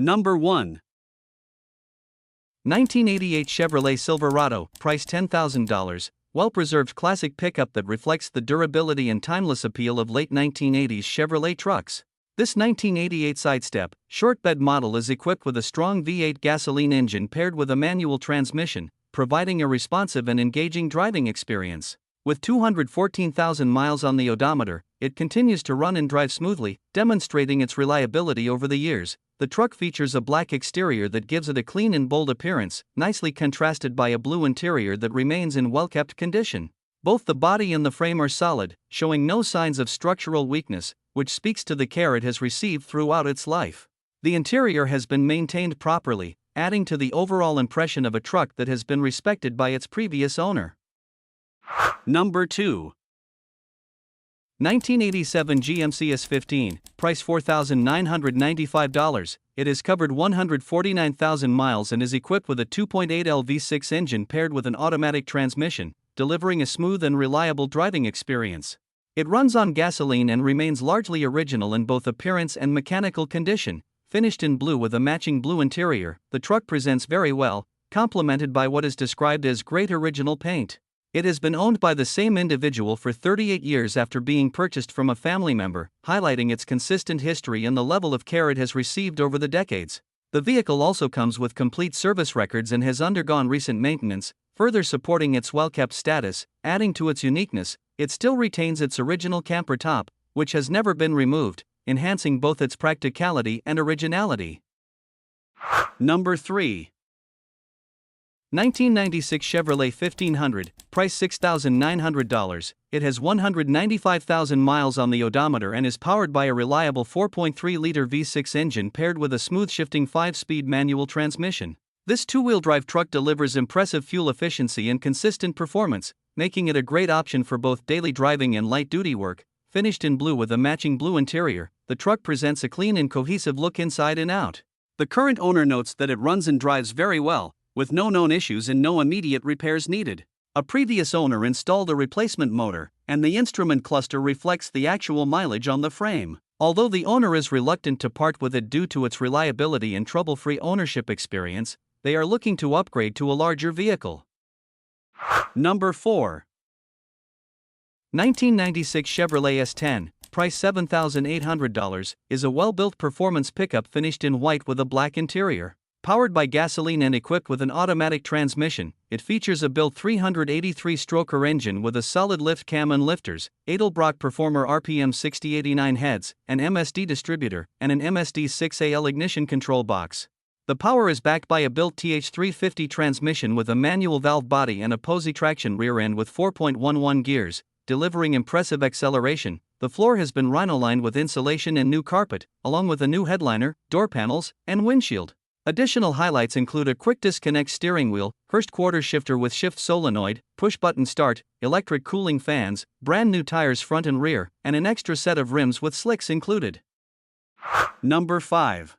Number 1. 1988 Chevrolet Silverado, price $10,000, well-preserved classic pickup that reflects the durability and timeless appeal of late 1980s Chevrolet trucks. This 1988 sidestep, short bed model is equipped with a strong V8 gasoline engine paired with a manual transmission, providing a responsive and engaging driving experience. With 214,000 miles on the odometer, it continues to run and drive smoothly, demonstrating its reliability over the years. The truck features a black exterior that gives it a clean and bold appearance, nicely contrasted by a blue interior that remains in well-kept condition. Both the body and the frame are solid, showing no signs of structural weakness, which speaks to the care it has received throughout its life. The interior has been maintained properly, adding to the overall impression of a truck that has been respected by its previous owner. Number 2. 1987 GMC S15, price $4,995. It has covered 149,000 miles and is equipped with a 2.8L V6 engine paired with an automatic transmission, delivering a smooth and reliable driving experience. It runs on gasoline and remains largely original in both appearance and mechanical condition. Finished in blue with a matching blue interior, the truck presents very well, complemented by what is described as great original paint. It has been owned by the same individual for 38 years after being purchased from a family member, highlighting its consistent history and the level of care it has received over the decades. The vehicle also comes with complete service records and has undergone recent maintenance, further supporting its well-kept status. Adding to its uniqueness, it still retains its original camper top, which has never been removed, enhancing both its practicality and originality. Number 3. 1996 Chevrolet 1500, price $6,900. It has 195,000 miles on the odometer and is powered by a reliable 4.3-liter V6 engine paired with a smooth-shifting 5-speed manual transmission. This two-wheel drive truck delivers impressive fuel efficiency and consistent performance, making it a great option for both daily driving and light-duty work. Finished in blue with a matching blue interior, the truck presents a clean and cohesive look inside and out. The current owner notes that it runs and drives very well, with no known issues and no immediate repairs needed. A previous owner installed a replacement motor, and the instrument cluster reflects the actual mileage on the frame. Although the owner is reluctant to part with it due to its reliability and trouble-free ownership experience, they are looking to upgrade to a larger vehicle. Number 4. 1996 Chevrolet S10, price $7,800, is a well-built performance pickup finished in white with a black interior. Powered by gasoline and equipped with an automatic transmission, it features a built 383-stroker engine with a solid lift cam and lifters, Edelbrock Performer RPM 6089 heads, an MSD distributor, and an MSD 6AL ignition control box. The power is backed by a built TH350 transmission with a manual valve body and a posi traction rear end with 4.11 gears, delivering impressive acceleration. The floor has been rhino-lined with insulation and new carpet, along with a new headliner, door panels, and windshield. Additional highlights include a quick disconnect steering wheel, first quarter shifter with shift solenoid, push-button start, electric cooling fans, brand new tires front and rear, and an extra set of rims with slicks included. Number 5.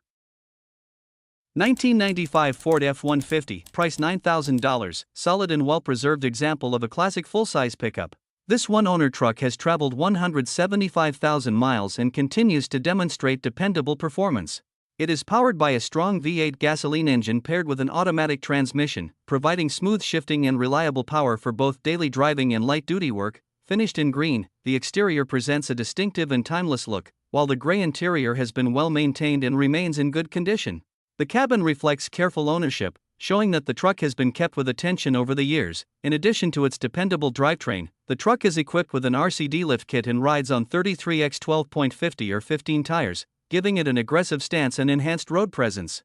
1995 Ford F150, price $9,000, solid and well-preserved example of a classic full-size pickup. This one-owner truck has traveled 175,000 miles and continues to demonstrate dependable performance. It is powered by a strong V8 gasoline engine paired with an automatic transmission, providing smooth shifting and reliable power for both daily driving and light-duty work. Finished in green, the exterior presents a distinctive and timeless look, while the gray interior has been well maintained and remains in good condition. The cabin reflects careful ownership, showing that the truck has been kept with attention over the years. In addition to its dependable drivetrain, the truck is equipped with an RCD lift kit and rides on 33x 12.50 or 15 tires, giving it an aggressive stance and enhanced road presence.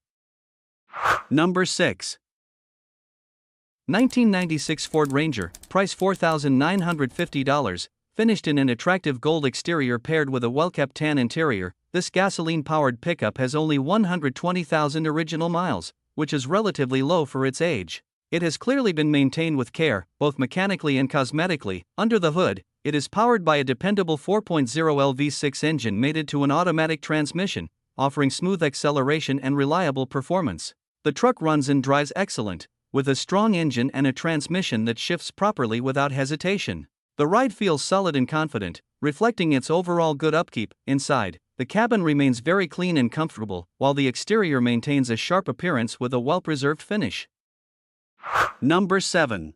Number 6. 1996 Ford Ranger, price $4,950, finished in an attractive gold exterior paired with a well-kept tan interior. This gasoline-powered pickup has only 120,000 original miles, which is relatively low for its age. It has clearly been maintained with care, both mechanically and cosmetically. Under the hood, it is powered by a dependable 4.0L V6 engine mated to an automatic transmission, offering smooth acceleration and reliable performance. The truck runs and drives excellent, with a strong engine and a transmission that shifts properly without hesitation. The ride feels solid and confident, reflecting its overall good upkeep. Inside, the cabin remains very clean and comfortable, while the exterior maintains a sharp appearance with a well-preserved finish. Number 7.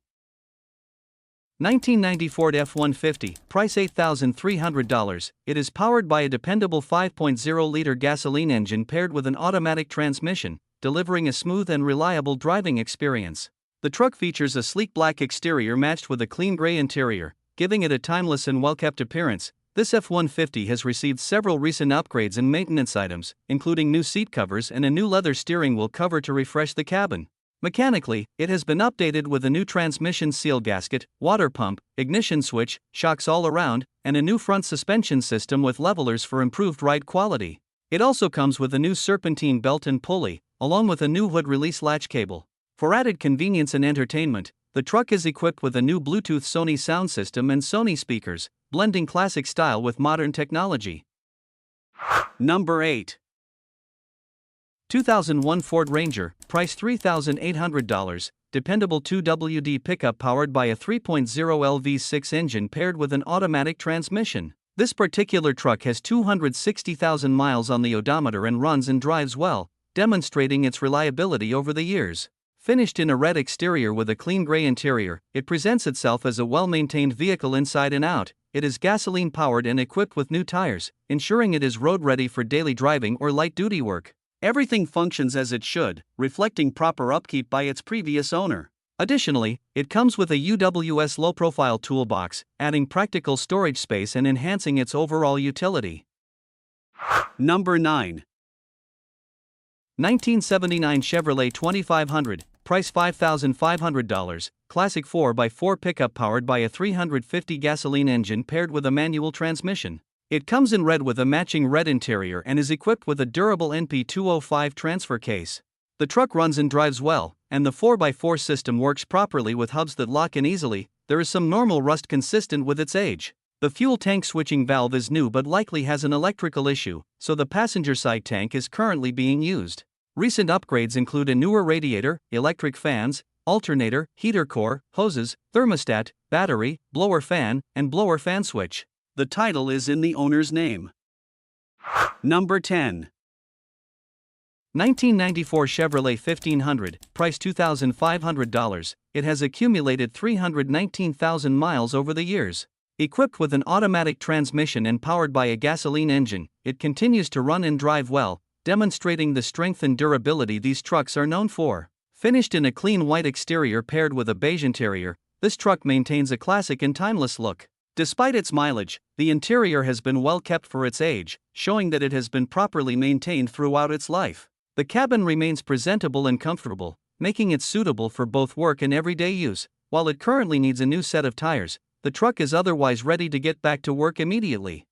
1990 Ford F150, price $8,300. It is powered by a dependable 5.0-liter gasoline engine paired with an automatic transmission, delivering a smooth and reliable driving experience. The truck features a sleek black exterior matched with a clean gray interior, giving it a timeless and well-kept appearance. This F-150 has received several recent upgrades and maintenance items, including new seat covers and a new leather steering wheel cover to refresh the cabin. Mechanically, it has been updated with a new transmission seal gasket, water pump, ignition switch, shocks all around, and a new front suspension system with levelers for improved ride quality. It also comes with a new serpentine belt and pulley, along with a new hood release latch cable. For added convenience and entertainment, the truck is equipped with a new Bluetooth Sony sound system and Sony speakers, blending classic style with modern technology. Number 8. 2001 Ford Ranger, price $3,800, dependable 2WD pickup powered by a 3.0L V6 engine paired with an automatic transmission. This particular truck has 260,000 miles on the odometer and runs and drives well, demonstrating its reliability over the years. Finished in a red exterior with a clean gray interior, it presents itself as a well-maintained vehicle inside and out. It is gasoline-powered and equipped with new tires, ensuring it is road-ready for daily driving or light-duty work. Everything functions as it should, reflecting proper upkeep by its previous owner. Additionally, it comes with a UWS low-profile toolbox, adding practical storage space and enhancing its overall utility. Number 9. 1979 Chevrolet 2500, price $5,500, classic 4x4 pickup powered by a 350 gasoline engine paired with a manual transmission. It comes in red with a matching red interior and is equipped with a durable NP205 transfer case. The truck runs and drives well, and the 4x4 system works properly with hubs that lock in easily. There is some normal rust consistent with its age. The fuel tank switching valve is new but likely has an electrical issue, so the passenger side tank is currently being used. Recent upgrades include a newer radiator, electric fans, alternator, heater core, hoses, thermostat, battery, blower fan, and blower fan switch. The title is in the owner's name. Number 10. 1994 Chevrolet 1500, price $2,500. It has accumulated 319,000 miles over the years. Equipped with an automatic transmission and powered by a gasoline engine, it continues to run and drive well, demonstrating the strength and durability these trucks are known for. Finished in a clean white exterior paired with a beige interior, this truck maintains a classic and timeless look. Despite its mileage, the interior has been well kept for its age, showing that it has been properly maintained throughout its life. The cabin remains presentable and comfortable, making it suitable for both work and everyday use. While it currently needs a new set of tires, the truck is otherwise ready to get back to work immediately.